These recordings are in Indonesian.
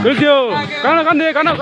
Kecil, kanan deh, kanan.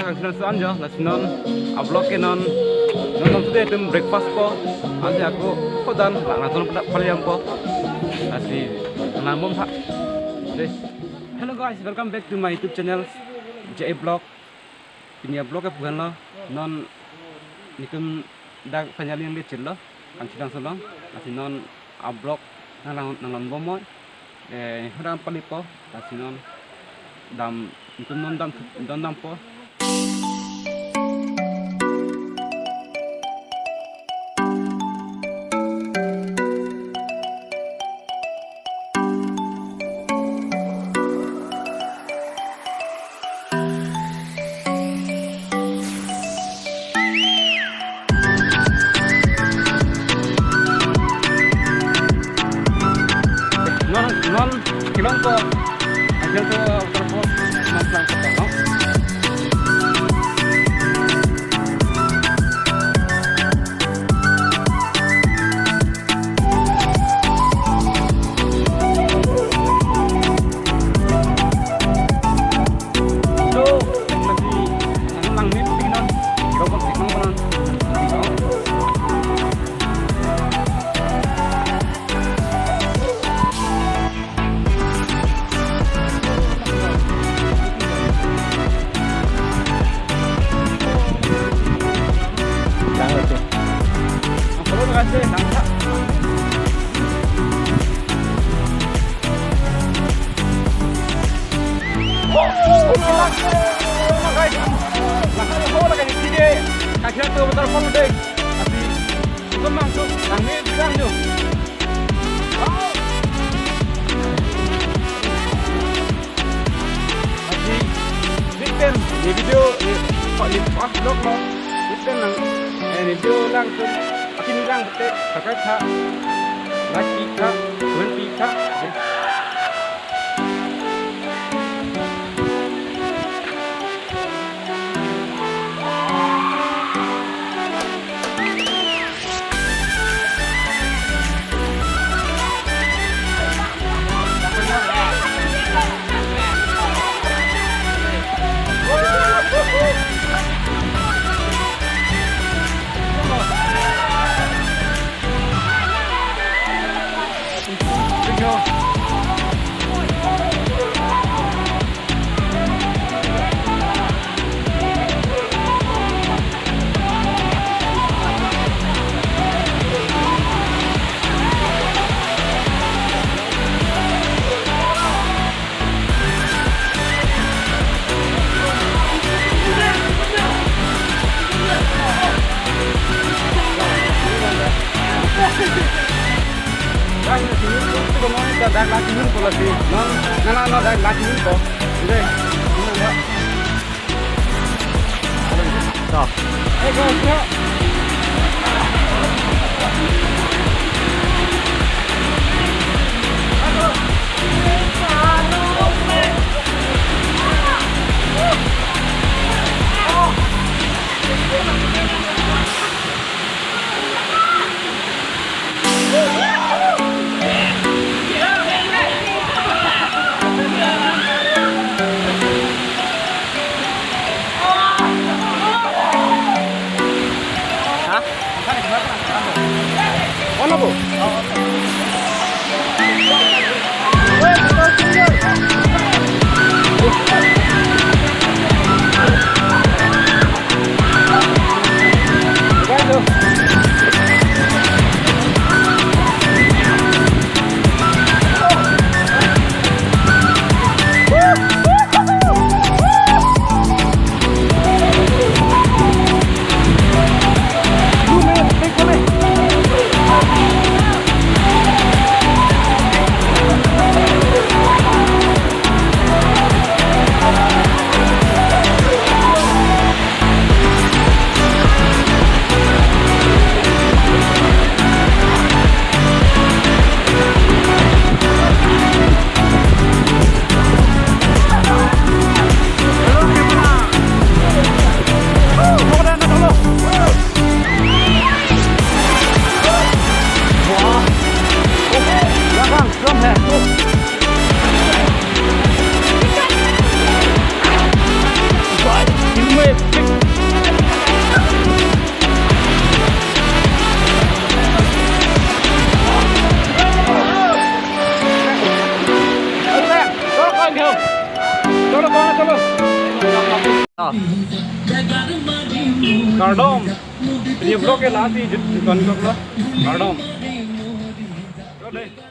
Kangthilangso anjo lasinon ablok non today tem breakfast po anje aku kodan langsung paliam po asi namom pak. Hello guys, welcome back to my YouTube channel JA Vlog. Ini vlog bukan lo non nikum dak penyalin licin lo Kangthilangso lo asi non ablok nang bomoy hodam palipo asi non dam itu non dam po. Non kilong po hasil to waterfalls maslang po no. So masih lang mit pinon kilong po non Kangthilangso waterfall deh, tapi itu masuk langit bilang tuh. Masih weekend di video kok di vlog lo, weekend nang video langsung, tapi ini lang betul terkait hak laki kak, wanita kak. Dak latihan po lagi, no dak latihan po. Udah, ini ya. Stop. Hey guys, ya. kardom ini blok ke lasi juton kok lo kardom. Go deh.